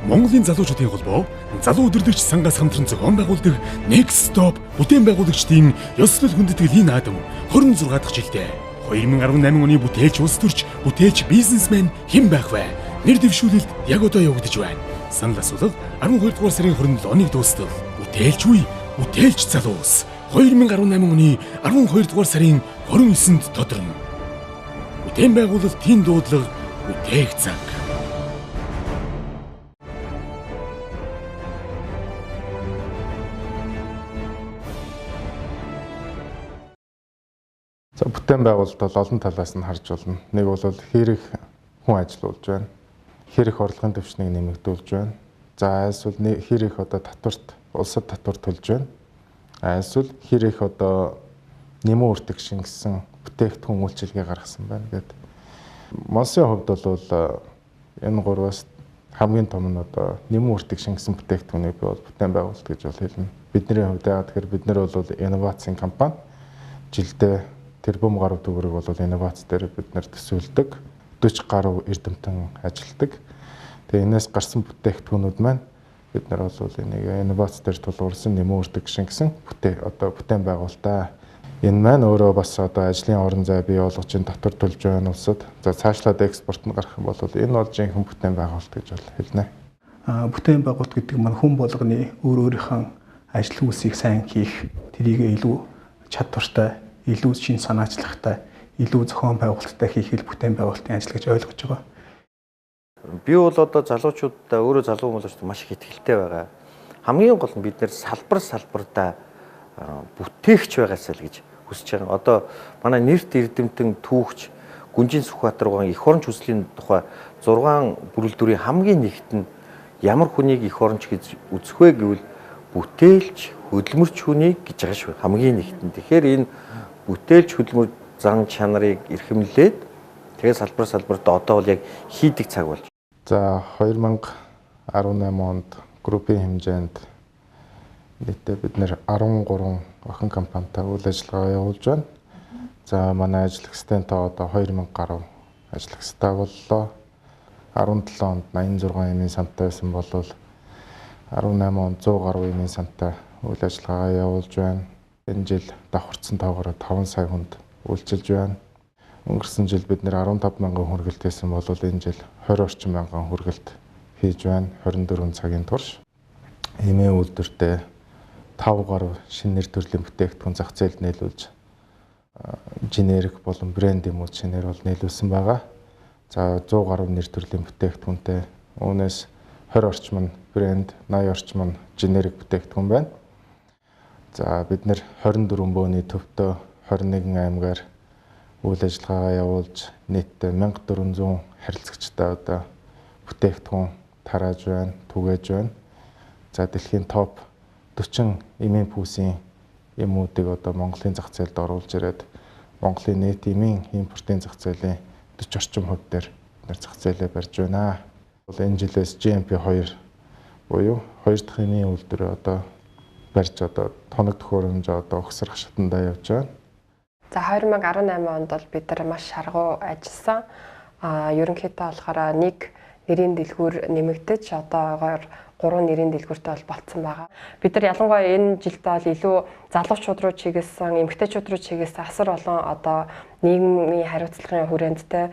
Монголын залуучуудын холбоо залуу өдөрлөгч сангаас хамтран зохион байгуулдаг Next Stop бүтээн байгуулагчдын ёслол хүндэтгэл энэ наадам 26 дахь жилдээ 2018 оны бүтээлч улс төрч бүтээлч бизнесмен хэн байх вэ? Нэр дэвшүүлэлт яг одоо явагдаж байна. Санал асуулга 12 дугаар сарын 27 оныг дуустал. Бүтээлч үе, бүтээлч залуус 2018 оны 12 дугаар сарын 29-нд тодорно. Бүтээн байгуулалтын дуудлага бүтээх цаг. За бүтээн байгуулалт бол олон талаас нь харж болно. Нэг бол хэрэг хүн ажилуулж байна. Хэрэг орлогын түвшнийг нэмэгдүүлж байна. За эсвэл хэрэг одоо татварт улсад татвар төлж байна. Эсвэл хэрэг одоо нэмэн үртэг шингэсэн бүтээгдэхүүн үйлчилгээ гаргасан байна гэдэг. Монсын хувьд бол энэ гурваас хамгийн том нь одоо нэмэн үртэг шингэсэн бүтээгдэхүүнийг бол бүтээн байгуулалт гэж бол хэлнэ. Бидний хувьд тэгэхээр бид нар бол инновацийн компани жилдээ тэрбум гаруй төгрөг бол инновац дээр бид нар төсөөлдөг. 40 гаруй эрдэмтэн ажилтдаг. Тэгээ энэс гарсан бүтээгдэхүүнүүд маань бид нар бол энийг инновац дээр тулгуурсан нэмэн үртэг шингэсэн бүтээн байгуулалтаа. Энэ маань өөрөө бас одоо ажлын орон зай бий болгож татвар төлж байгаа улсад за цаашлаад экспорт нь гарах юм бол энэ бол жинхэнэ бүтээн байгуулалт гэж бол хэлнэ. Бүтээн байгуулалт гэдэг нь хүн болгоны өөрийнхөө ажил үйлсийг сайн хийх, тэрийг илүү чадвартай, илүү шин санаачлагтай, илүү зохион байгуулалттай хийх бүтээн байгуулалтын ажил гэж ойлгож байгаа. Би бол одоо залуучуудаа өөрөө залуу хүмүүс маш их ихтэй байгаа. Хамгийн гол нь бид нэр салбартаа бүтээгч байгаасаа л гэж хүсэж байгаа. Одоо манай нэрт эрдэмтэн түүхч Гүнжин Сүхбаатар гуйн эх оронч хүслийн тухай 6 бүрэлдэхүүрийн хамгийн нэгт нь ямар хүнийг эх оронч гэж үзэх вэ гэвэл бүтээлч, хөдөлмөрч хүнийг гэж байгаа шүү. Хамгийн нэгт нь. Тэгэхээр энэ бүтээлч хөдөлмөр зан чанарыг эрхэмлээд тэгээ салбарт одоо бол яг хийдэг цаг болж. За 2018 онд группийн хэмжээнд нийтдээ бид нэр 13 охин компанитай үйл ажиллагаа явуулж байна. За манай ажиллагчтай одоо 2000 гаруй ажиллагчтай боллоо. 17 онд 86 эмийн сантай байсан бол 18 онд 100 гаруй эмийн сантай үйл ажиллагаа явуулж байна. Энэ жил давхарцсан тоогоор 5 сая хүнд үйлчилж байна. Өнгөрсөн жил бид нэр 15 мянган хүргэлт хийсэн бол энэ жил 20 орчим мянган хүргэлт хийж байна. 24 цагийн турш. Эмээ үйлдвэртэй 5 гаруй шинэ нэр төрлийн бүтээгдэхүүн зах зээлд нийлүүлж генерик болон брэнд юмуд шинээр бол нийлүүлсэн байгаа. За 100 гаруй нэр төрлийн бүтээгдэхүүнтэй үүнээс 20 орчим нь брэнд, 80 орчим нь генерик бүтээгдэхүүн байна. За бид нэр 24 бөөний төвтөө 21 аймгаар үйл ажиллагаагаа явуулж нийтдээ 1400 харилцагчтай одоо бүтээгдэхүүн тарааж байна, түгээж байна. За дэлхийн топ 40 эмийн пүүсийн эмүүдийг одоо Монголын зах зээлд оруулж ирээд Монголын нийт эмийн импортын зах зээлийн 40 орчим хувь дээр бид зах зээлээ барьж байна. Энэ жилээс GMP 2 буюу 2 дахь эмийн үйлдвэрээ одоо барьж одоо тоног төхөөрөмж одоо огсрох шатандаа явж байна. За 2018 онд бол бид нар маш шаргуу ажилласан. Ерөнхийдөө болохоор нэг нэрийн дэлгүүр нэмэгдэж одоогоор 3 нэрийн дэлгүүртэй бол болцсон байгаа. Бид нар ялангуяа энэ жилдээ бол илүү залуучууд руу чиглэсэн, эмэгтэйчүүд рүү чиглэсэн асар олон одоо нийгмийн хариуцлагын хүрээндтэй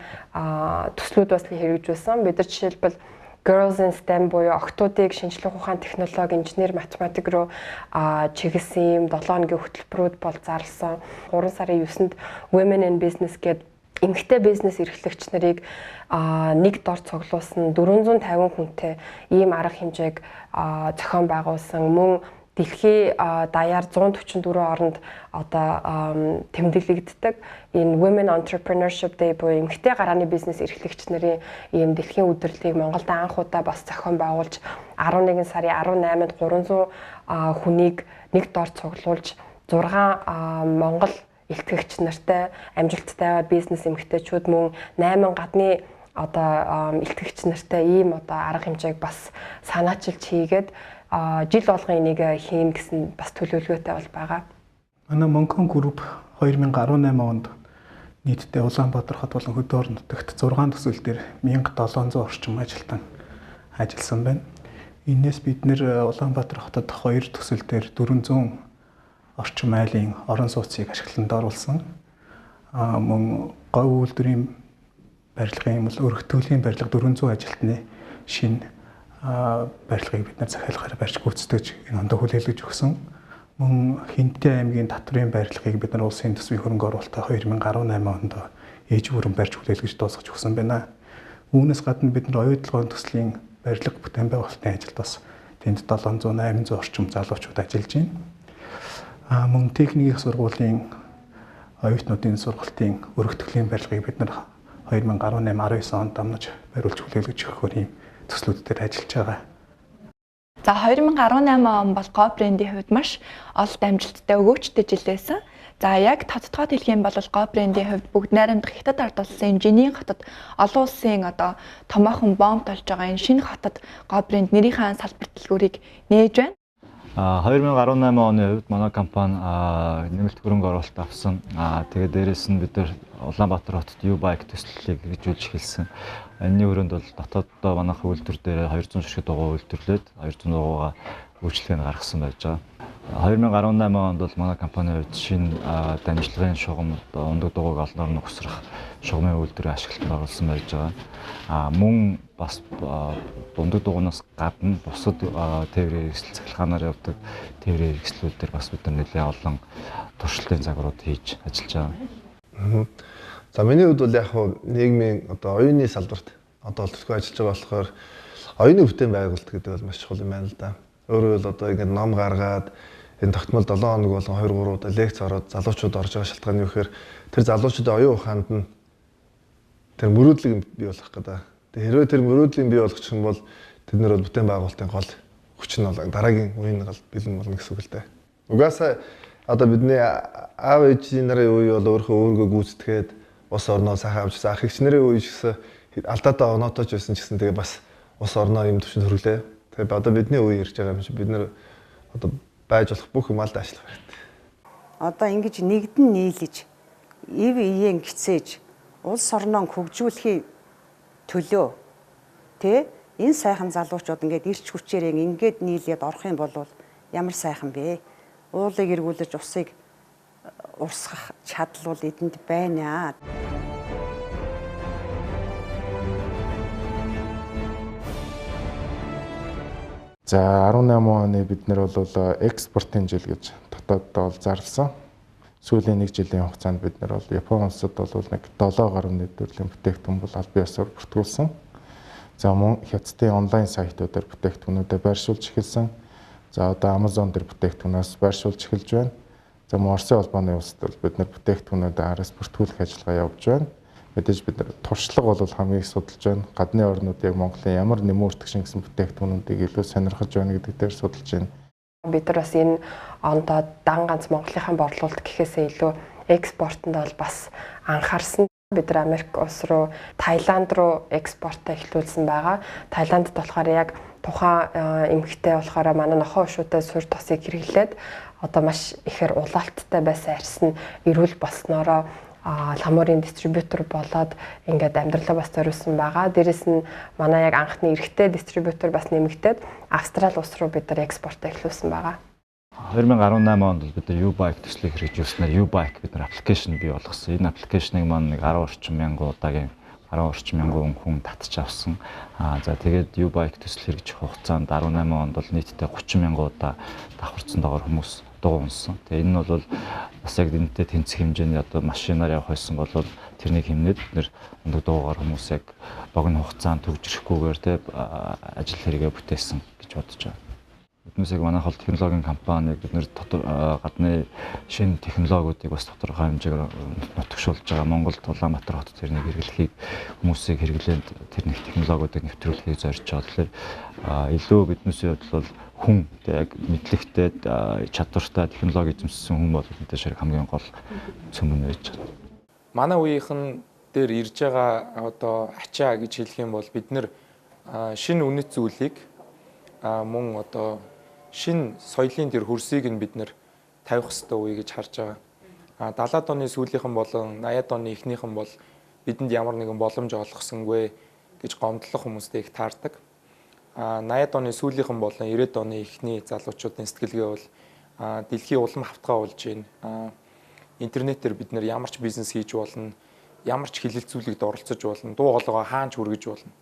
төслүүд бас хэрэгжүүлсэн. Бид нар жишээлбэл Girls in STEM буюу охтуудыг шинжлэх ухаан, технологи, инженер, математик руу чиглэсэн 7 хоногийн хөтөлбөрүүд бол зарласан. 3 сарын 9-нд Women in Business гэдэг эмэгтэй бизнес эрхлэгч нарыг нэг дор цуглуулсан 450 хүнтэй ийм арга хэмжээг зохион байгуулсан. Мөн дэлхийн даяар 144 оронд одоо тэмдэглэгддэг энэ Women Entrepreneurship Day буюу эмэгтэй гарааны бизнес эрхлэгч нарын ийм дэлхийн өдөрлөгийг Монголд анх удаа бас зохион байгуулж 11 сарын 18-нд 300 хүнийг нэг дор цуглуулж 6 Монгол илтгэгч нартай амжилттай бизнес эмэгтэйчүүд мөн 8 гадны одоо илтгэгч нартай ийм одоо арга хэмжээг бас санаачилж хийгээд жил болгон энийг хийн гэсэн бас төлөвлөгөөтэй бол байгаа. Манай Монкон групп 2018 онд нийтдээ Улаанбаатар хот болон хөдөө орон нутагт 6 төсөл дээр 1700 орчим ажилтан ажилласан байна. Энээс бид нэр Улаанбаатар хотод 2 төсөл дээр 400 орчим айлын орон сууцыг ашиглалтанд оруулсан. Мөн говь үйлдвэрийн барилгын өргөтгөлийн барилга 400 ажилтны шинэ барилгыг бид нар захиалгаар барьж гүйцэтгэж энэ онд хүлээлгэж өгсөн. Мөн Хинтээ аймгийн татврын барилгыг бид нар улсын төсвийн хөрөнгө оруулалтаа 2018 онд ээж бүрэн барьж хүлээлгэж дуусгаж өгсөн байна. Үүнээс гадна бид нар оюутлогын төслийн барилга бүтээн байгуулалтын ажилд бас тэнд 700-800 орчим залуучууд ажиллаж байна. Мөн техникийн сургуулийн оюутнуудын сургалтын өргөтгөлийн барилгыг бид нар 2018-19 онд дамнаж бариулж хүлээлгэж өгөхөөр ийм төслүүд дээр ажиллаж байгаа. За 2018 он бол Go брендийн хувьд маш олд амжилттай өгөөчтэй жил байсан. За яг тодтогоод хэлэх юм бол Go брендийн хувьд бүгд найрамдах хятад ард улсын Жинийн хотод олон улсын одоо томоохон бомб толж байгаа энэ шинэ хотод Go бренд нэрийнхээ салбар дэлгүүрийг нээж байна. 2018 оны хувьд манай компани нэмэлт хөрөнгө оруулалт авсан. Тэгээд дээрэс нь бид нар Улаанбаатар хотод U-Bike төслөлийг хэрэгжүүлж эхэлсэн. Энэний өрөөнд бол дотооддоо манайх үйлдвэр дээр 200 ширхэг дугуй үйлдвэрлээд 200 дугуйгаа үйлчлэгийг гаргасан байж байгаа. 2018 онд бол манай компанийн хувьд шинэ дамжлагын шугам ундаг дугуйг олноор нь өсрөх шугамын үйлдвэрийн ашиглалтанд оруулсан байж байгаа. Мөн бас ундаг дугуйнаас гадна бусад тээврийн хэрэгсэл цахилгаанаар явдаг тээврийн хэрэгслүүд дээр бас бид нар нэлээд олон туршилтын загварууд хийж ажиллаж байгаа. За миний хувьд бол яг нийгмийн одоо оюуны салбарт одоо төлөвлөгөө ажиллаж байгаа болохоор оюуны бүтээн байгуулалт гэдэг бол маш чухал юм байна л да. Өөрөөр хэлбэл одоо ингэ ном гаргаад энэ тогтмол 7 хоног болон 2-3 удаа лекц ороод залуучууд орж байгаа шалтгаан нь юу гэхээр тэр залуучуудын оюун ухаанд нь тэр мөрөөдлийг бий болгох гэдэг. Тэгээ хэрвээ тэр мөрөөдлийг бий болгочих юм бол тэд нар бол бүтээн байгуулалтын гол хүч нь бол дараагийн үеийн гол бэлэн болно гэсэн үг л дээ. Угаасаа одоо бидний аав ээжийн нарын үе бол өөрийнхөө гүйцэтгээд ус орноо сайхан авч ах эгч нарын үе гэсэн алдаатаа оноотооч байсан ч гэсэн тэгээ бас ус орноо юм төвшөнд хөрлөө. Тэгээ одоо бидний үе ирж байгаа юм шиг бид нар одоо байж болох бүх юм аль даашлах хэрэгтэй. Одоо ингэж нэгдэн нийлж ив иеэн гисэж улс орноо хөгжүүлэхийн төлөө тэ энэ сайхан залуучууд ингээд ирч хүчээр ингээд нийлээд орох юм бол ямар сайхан бэ? Уулыг эргүүлж усыг урсгах чадал бол эдэнд байна. За 18 оны бид нэр бол экспортын жил гэж дотооддоо бол зарласан. Сүүлийн 1 жилийн хугацаанд бид нэр бол Япон улсад бол нэг 7 гаруй нийтлэлийн бүтээгдэхүүн бол аль биесээр бүртгүүлсэн. За мөн хятадын онлайн сайтуудаар бүтээгдэхүүнүүдээ байршуулж эхэлсэн. За одоо Amazon дээр бүтээгдэхүүнээс байршуулж эхэлж байна. За мөн Оросын холбооны улсад бол бид нэр бүтээгдэхүүнүүдээ араас бүртгүүлэх ажиллагаа явуулж байна. Мэдээж бид нар туршлага бол хамгийн их судалж байна. Гадны орнууд яг Монголын ямар нэмүүртгшин гэсэн бүтээгдэхүүнүүдийг илүү сонирхож байна гэдэг дээр судалж байна. Бид нар бас энэ ондоо дан ганц Монголынхаа борлуулалт гэхээсээ илүү экспортод бол бас анхаарсан. Бид нар Америк улс руу, Таиланд руу экспортоо эхлүүлсэн байгаа. Таиландд болохоор яг тухайн эмэгтэй болохоор манай нохоо ушуутай суурь тосыг хэрэглээд одоо маш ихээр улаалттай байсан арьс нь эрүүл болсноороо ламуурын дистрибьютор болоод ингээд амьдралаа бас зориулсан байгаа. Дээрэс нь манай яг анхны эрэгтэй дистрибьютор бас нэмэгдээд Австрали улс руу бид нар экспортоо эхлүүлсэн байгаа. 2018 онд бид нар U-Bike төслийг хэрэгжүүлснээр U-Bike бид нар аппликейшн бий болгосон. Энэ аппликейшнийг маань нэг 10 орчим мянган удаагийн 10 орчим мянган хүн татчих авсан. За тэгээд U-Bike төсөл хэрэгжих хугацаанд 18 онд бол нийтдээ 30 мянган удаа давхарцсан доогоор хүмүүс дугуй унсан. Тэгээ энэ нь бол бас яг энэтэй тэнцэх хэмжээний одоо машинаар явах байсан бол тэрнийг хэмнээд бид нэр ундаг дугуйгаар хүмүүс яг богино хугацаанд төгжрөхгүйгээр те ажил хэрэгээ бүтээсэн гэж бодож байна. Биднээс яг манайх бол технологийн компани бид нэр гадны шинэ технологиудыг бас тодорхой хэмжээгээр нутагшуулж байгаа. Монголд Улаанбаатар хотод тэрнийг хэрэглэхийг хүмүүсийг хэрэглээд тэрний технологиудыг нэвтрүүлэхийг зорж байгаа. Тэгэхээр илүү биднээс бол хүн яг мэдлэгтэй чадвартай технологи эзэмшсэн хүн бол мэдээж хэрэг хамгийн гол цөмөн байж байна. Манай үеийнхэн дээр ирж байгаа одоо ачаа гэж хэлэх юм бол бид нэр шинэ үнэт зүйлийг мөн одоо шинэ соёлын тэр хөрсийг нь бид нэр тавих хэрэгтэй үе гэж харж байгаа. 70-аад оны сүүлийнхэн болон 80-аад оны эхнийхэн бол бидэнд ямар нэгэн боломж олгосонгүй гэж гомдлох хүмүүстэй их таардаг. 80-ад оны сүүлийнхэн болон 90-ад оны эхний залуучуудын сэтгэлгээ бол дэлхийн улам хавтгай болж байна. Интернетээр бид нэр ямар ч бизнес хийж болно, ямар ч хилэлцүүлэгт оролцож болно, дуу хоолойгоо хаанч хүргэж болно.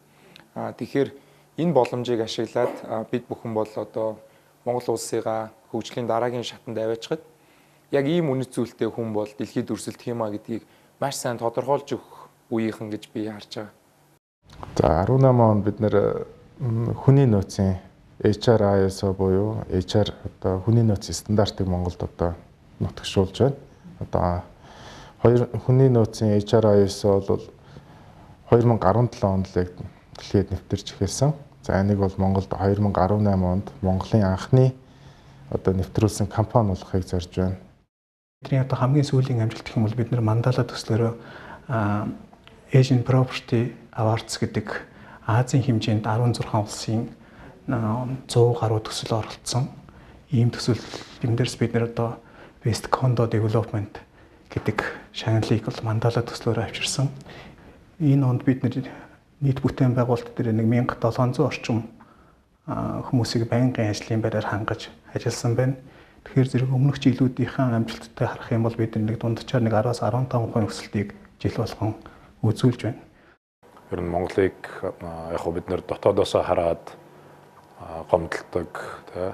Тэгэхээр энэ боломжийг ашиглаад бид бүхэн бол одоо Монгол улсыгаа хөгжлийн дараагийн шатанд аваачхад яг ийм үнэт зүйлтэй хүн бол дэлхийд өрсөлдөх юм а гэдгийг маш сайн тодорхойлж өгөх үеийнхэн гэж би харж байгаа. За 18 он бид нэр хүний нөөцийн HR ISO буюу HR одоо хүний нөөцийн стандартыг Монголд одоо нутагшуулж байна. Одоо хүний нөөцийн HR ISO бол 2017 онд л дэлхийд нэвтэрч эхэлсэн. За энийг бол Монголд 2018 онд Монголын анхны одоо нэвтрүүлсэн компани болохыг зорж байна. Бидний одоо хамгийн сүүлийн амжилт гэх юм бол бид нэр Мандала төслөөрөө Asian Property Awards гэдэг Азийн хэмжээнд 16 улсын 100 гаруй төсөл оролцсон. Ийм төсөл эндээс бид нэр одоо Best Condo Development гэдэг шагналыг бол Мандала төслөөрөө авчирсан. Энэ онд бид нэр нийт бүтээн байгуулалт дээр 1700 орчим хүмүүсийг байнгын ажлын байраар хангаж ажилласан байна. Тэгэхээр зэрэг өмнөх жилүүдийнхээ амжилттай харах юм бол бид нэг дунджаар 10-15% өсөлтийг жил болгон үзүүлж байна. Ер нь Монголыг яг бид нэр дотоодоос хараад гомдолдог,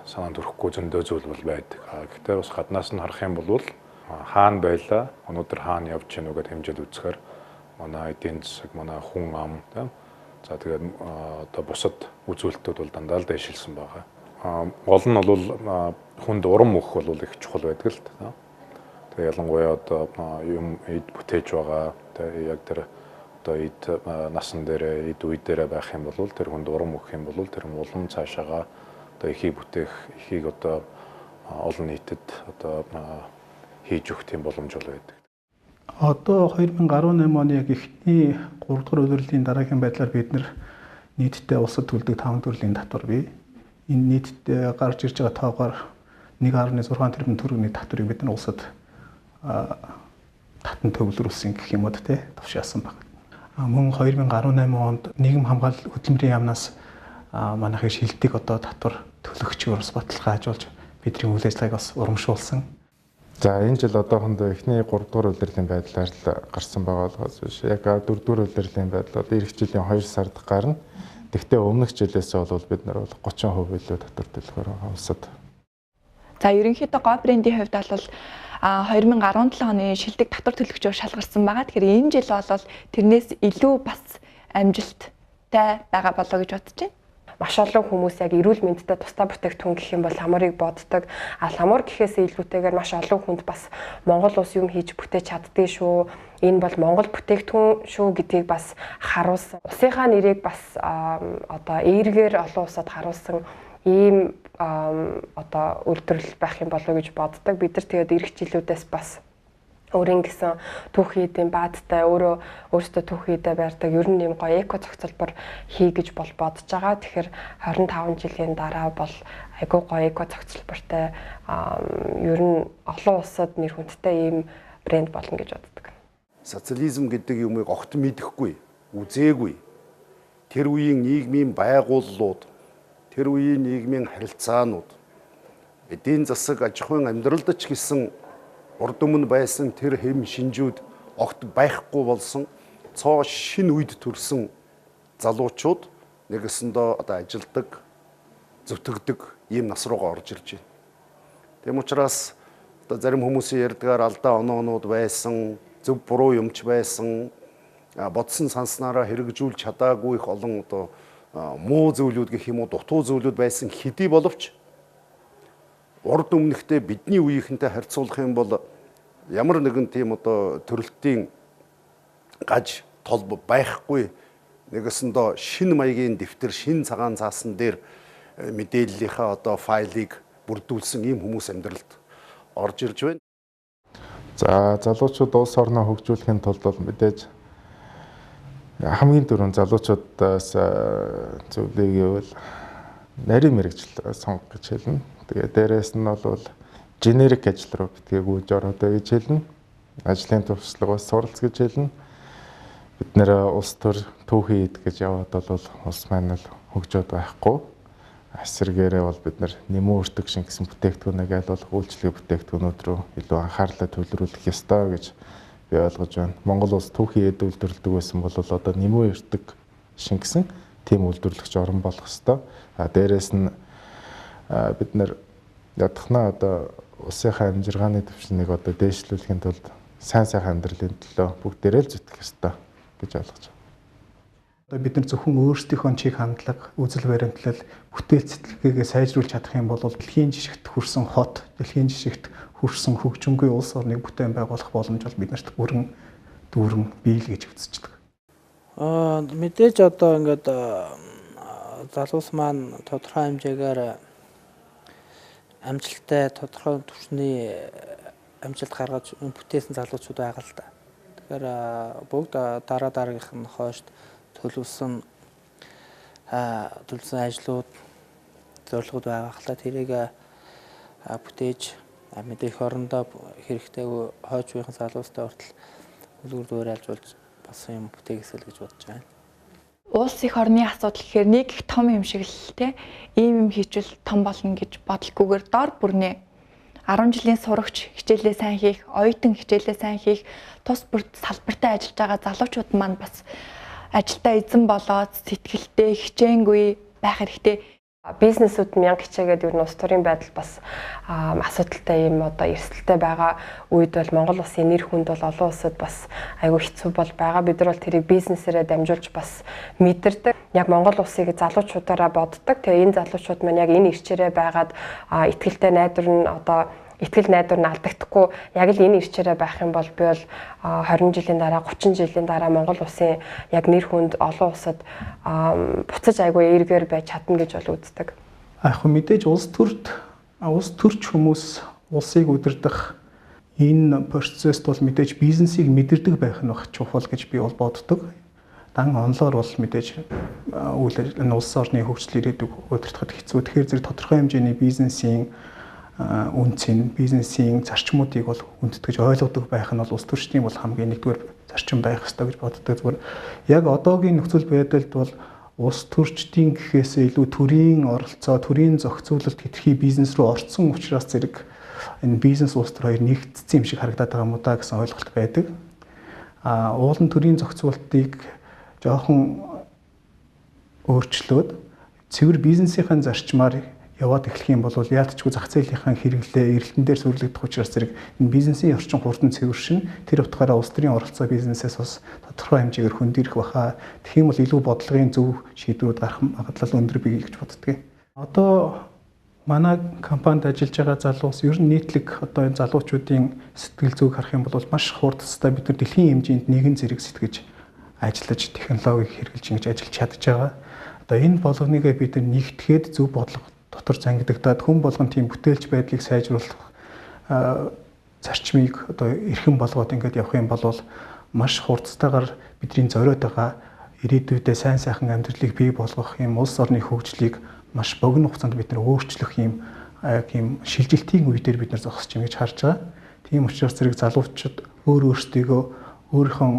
санаа төрөхгүй зөндөө зүйл бол байдаг. Гэхдээ бас гаднаас нь харах юм бол хаана байлаа, өнөөдөр хаана явж гэнэ үгээд хэмжээд үзэхээр манай эдийн засаг, манай хүн ам, за тэгээд одоо бусад үзүүлэлтүүд бол дандаа л дэвшилсэн байгаа. Гол нь бол хүнд урам өгөх бол их чухал байдаг л та. Тэгээ ялангуяа одоо юм эд бүтээж байгаа, тэгээ яг тэр одоо эд насан дээр, эд үе дээр байх юм бол тэр хүнд урам өгөх юм бол тэр улам цаашаага одоо ихийг бүтээх, ихийг одоо олон нийтэд одоо хийж өгөх тийм боломж бол байдаг. Одоо 2018 оны яг эхний 3 дугаар улирлын дараагийн байдлаар бид нийтдээ улсад төлдөг 5 төрлийн татвар бий. Энэ нийтдээ гарч ирж байгаа тоогоор 1.6 тэрбум төгрөгийн татварыг бид улсад татан төвлөрүүлсэн гэх юм уу товшаасан байна. Мөн 2018 онд нийгэм хамгаалал хөтөлмөрийн яамнаас манайхыг шилдэг одоо татвар төлөгчөөр бас баталгаа хажуулж бидний үйл ажиллагааг бас урамшуулсан. За энэ жил одоохондоо эхний 3 дугаар улирлын байдлаар л гарсан байгаа болохоос биш. Яг 4 дугаар улирлын байдал одоо эх жилийн 2 сард гарна. Тэгвэл өмнөх жилээс бол бид нар 30% илүү татвар төлөхөөр улсад. За ерөнхийдөө гоо брендийн хувьд бол 2017 оны шилдэг татвар төлөгчөөр шалгарсан байгаа. Тэгэхээр энэ жил бол тэрнээс илүү бас амжилттай байгаа болоо гэж бодож байна. Маш олон хүмүүс яг эрүүл мэндэд тусдаа бүтээгдэхүүн гэх юм бол ламуурыг боддог. Ламуур гэхээс илүүтэйгээр маш олон хүнд бас Монгол улс юм хийж бүтээж чаддгийг шүү. Энэ бол Монгол бүтээгдэхүүн шүү гэдгийг бас харуулсан. Улсынхаа нэрийг бас одоо эергээр олон улсад харуулсан ийм одоо үйлдвэрлэл байх юм болоо гэж боддог. Бид нар тэгээд эх жилүүдээс бас өөрийн гэсэн түүхийдийн баадтай өөрөөсөө түүхийдээ байрдаг ер нь юм гоё эко зохицолбор хий гэж бол бодож байгаа. Тэгэхээр 25 жилийн дараа бол айгүй гоё эко зохицолбортой ер нь олон улсад нэр хүндтэй ийм брэнд болно гэж боддог. Социализм гэдэг юмыг огт мэдэхгүй, үзээгүй. Тэр үеийн нийгмийн байгууллууд, тэр үеийн нийгмийн харилцаанууд, эдийн засаг аж ахуйн амьдралд ч гэсэн урд өмнө байсан тэр хэм шинжүүд огт байхгүй болсон цоо шинэ үед төрсэн залуучууд нэгэсэндээ одоо ажилдаг, зүтгэдэг ийм нас руугаа орж ирж байна. Тэм учраас одоо зарим хүмүүсийн ярьдгаар алдаа оноонууд байсан, зөв буруу юмч байсан, бодсон санснараа хэрэгжүүлж чадаагүй их олон одоо муу зөвлүүд гэх юм уу дутуу зөвлүүд байсан хэдий боловч урд өмнөхтэй бидний үеийнхэнтэй харьцуулах юм бол ямар нэгэн тийм одоо төрөлтийн гаж толб байхгүй нэгэсэндээ шинэ маягийн дэвтэр, шинэ цагаан цаасан дээр мэдээллийнхаа одоо файлыг бүрдүүлсэн ийм хүмүүс амьдралд орж ирж байна. За залуучууд улс орноо хөгжүүлэхийн тулд бол мэдээж хамгийн түрүүнд залуучуудаас зөвлөгийг гэвэл нарийн мэргэжил сонгох гэж хэлнэ. Тэгээ дээрээс нь бол генерик ажил руу битгий гүйж ороод гэж хэлнэ. Ажлын туршлагаас суралц гэж хэлнэ. бид нэр улс төр түүхий эд гэж яваад бол улс маань л хөгжөөд байхгүй. Эсвэргээрээ бол бид нар нэмүү өртөг шингэсэн бүтээгдэхүүнийг аль болох үйлчлэгээ бүтээгдэхүүнүүд рүү илүү анхаарлаа төвлөрүүлэх ёстой гэж би ойлгож байна. Монгол улс түүхий эд үйлдвэрлэдэг байсан бол одоо нэмүү өртөг шингэсэн тийм үйлдвэрлэгч орн болох ёстой. Дээрээс нь бид нар ядахна одоо улсынхаа амжиргааны түвшнийг одоо дээшлүүлэхийн тулд сайн сайхан амьдралын төлөө бүгдээрээ л зүтгэх ёстой гэж ойлгож байна. Одоо бид нар зөвхөн өөрсдийнхөө чиг хандлага, үзэл баримтлал, бүтээл цэцлэгээ сайжруулж чадах юм бол дэлхийн жишгт хүрсэн хот, дэлхийн жишгт хүрсэн хөгжингүй улс орныг бүтээн байгуулах боломж бол биднэрт бүрэн дүүрэн бий л гэж үздэг. Мэдээж одоо ингээд залуус маань тодорхой хэмжээгээр амжилттай тодорхой түвшний амжилт гаргаж бүтээсэн залуучууд байгаа л да. Тэгэхээр бүгд дараа дараагийнх нь хойш төлөвлөсөн ажлууд, зорилгууд байгаа хла тэрийг бүтээж мэдээж орондоо хэрэгтэй хойч үеийн залуустай хүртэл үлгэр дуурайлж болж бас юм бүтээгээсэй л гэж бодож байна. Улс их орны асуудал гэхээр нэг их том юм шиг л те ийм юм хийчихвэл том болно гэж бодлоггүйгээр дор бүрнээ 10 жилийн сурагч хичээлээ сайн хийх, оюутан хичээлээ сайн хийх, тус бүр салбартай ажиллаж байгаа залуучууд маань бас ажилдаа эзэн болоод сэтгэлтэй хичээнгүй байх хэрэгтэй. Бизнесүүд мянга хичээгээд ер нь улс төрийн байдал бас асуудалтай юм одоо эрсдэлтэй байгаа үед бол Монгол улсын нэр хүнд бол олон улсад бас айгүй хэцүү бол байгаа. Бид нар бол тэрийг бизнесээрээ дамжуулж бас мэдэрдэг. Яг Монгол улсыг залуучуудаараа боддог. Тэгээ энэ залуучууд маань яг энэ ирчээрээ байгаад ихтгэлтэй найдвар нь одоо итгэл найдвар нь алдагдахгүй яг л энэ ирчээрээ байх юм бол би бол 20 жилийн дараа 30 жилийн дараа Монгол улсын яг нэр хүнд олон улсад буцаж айгүй эргээр байж чадна гэж бол үздэг. Яг мэдээж улс төрч хүмүүс улсыг удирдах энэ процесст бол мэдээж бизнесийг мэдэрдэг байх нь баг чухал гэж би бол боддог. Дан онлоор бол мэдээж улс орны хөгжил ирээдүг удирдахад хэцүү. Тэгэхээр зэрэг тодорхой хэмжээний бизнесийн үнцэн, бизнесийн зарчмуудыг бол үндэтгэж ойлгодог байх нь бол улс төрчдийн бол хамгийн нэгдүгээр зарчим байх ёстой гэж боддог. Зүгээр яг одоогийн нөхцөл байдалд бол улс төрчдийн гэхээсээ илүү төрийн оролцоо, төрийн зохицуулалт хэтэрхий бизнес рүү орцсон учраас зэрэг энэ бизнес улс төр хоёр нэгдсэн юм шиг харагдаад байгаа юм да гэсэн ойлголт байдаг. Уулын төрийн зохицуулалтыг жоохон өөрчлөөд цэвэр бизнесийн зарчмаар яваад эхлэх юм бол яалтчгүй зах зээлийнхаа хэрэглээ эрэлтэн дээр сурлагдах учраас зэрэг энэ бизнесийн орчин хурдан цэвэршин тэр утгаараа улс төрийн оролцоо бизнесээс бас тодорхой хэмжээгээр хөндөрөх баха. Тэгэх юм бол илүү бодлогын зөв шийдвэрүүд гарах магадлал өндөр бий гэж боддог. Одоо манай компанид ажиллаж байгаа залуус ер нь нийтлэг одоо энэ залуучуудын сэтгэл зүйг харах юм бол маш хурдтай бид нар дэлхийн хэмжээнд нэгэн зэрэг сэтгэж ажиллаж технологиг хэрэгжилж ингэж ажиллаж чадж байгаа. Одоо энэ болгоныг бид нар нэгтгэхэд зөв бодлого дотор зангидагдаад хүн болгон тийм бүтээлч байдлыг сайжруулах зарчмыг одоо эрхэм болгоод ингээд явах юм бол маш хурдтайгаар бидний зориод байгаа ирээдүйдээ сайн сайхан амьдралыг бий болгох юм улс орны хөгжлийг маш богино хугацаанд бид нар өөрчлөх юм шилжилтийн үе дээр бид нар зогсож байгаа гэж харж байгаа. Тийм учраас зэрэг залуучууд өөрсдийгөө өөрийнхөө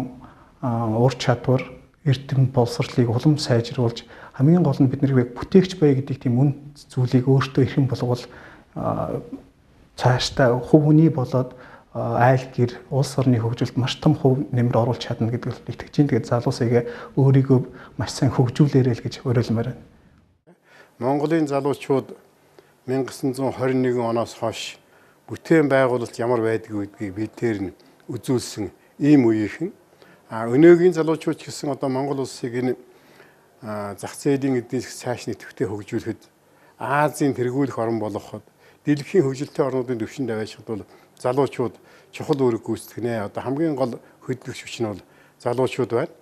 ур чадвар эрдэм боловсролыг улам сайжруулж хамгийн гол нь бид нэг бүтээгч бай гэдэг тийм үн зүйлийг өөртөө эрхэм болгол цаашдаа хувь хүний болоод айл гэр улс орны хөгжилд маш том хувь нэмэр оруулах чадна гэдэгт итгэж байна. Тэгээд залуусыг өөрийгөө маш сайн хөгжүүлээрэй л гэж уриалмаар байна. Монголын залуучууд 1921 оноос хойш бүтээн байгуулалт ямар байдгийг бидээр нь үзүүлсэн ийм үеийнхэн өнөөгийн залуучууд гэсэн одоо Монгол улсыг энэ зах зээлийн эдийн засаг цааш нэвтрэхтэй хөгжүүлэхэд Азийн тэргүүлэх орн болгоход дэлхийн хөгжилтэй орнуудын төвшөнд аваачхад бол залуучууд чухал үүрэг гүйцэтгэх нэ. Одоо хамгийн гол хөдөлгөгч хүч нь бол залуучууд байна.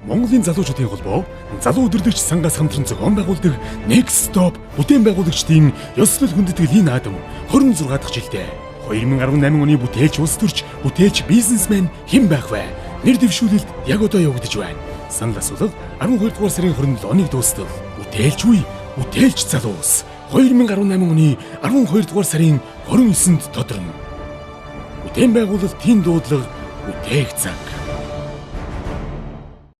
Монголын залуучуудын холбоо залуу өдөрлөгч сангаас хамтран зохион байгуулдаг Next Stop бүтээн байгуулагчдын ёслол хүндэтгэл энэ наадам 26 дахь жилдээ 2018 оны бүтээлч улс төрч бүтээлч бизнесмен хэн байх вэ? Нэр дэвшүүлэлт яг одоо явагдаж байна. Санал асуулга 12 дугаар сарын 27-ныг дуустал. Бүтээлч үе, бүтээлч залуус 2018 оны 12 дугаар сарын 29-нд тодорно. Бүтээн байгуулалтын дуудлага бүтээх цаг.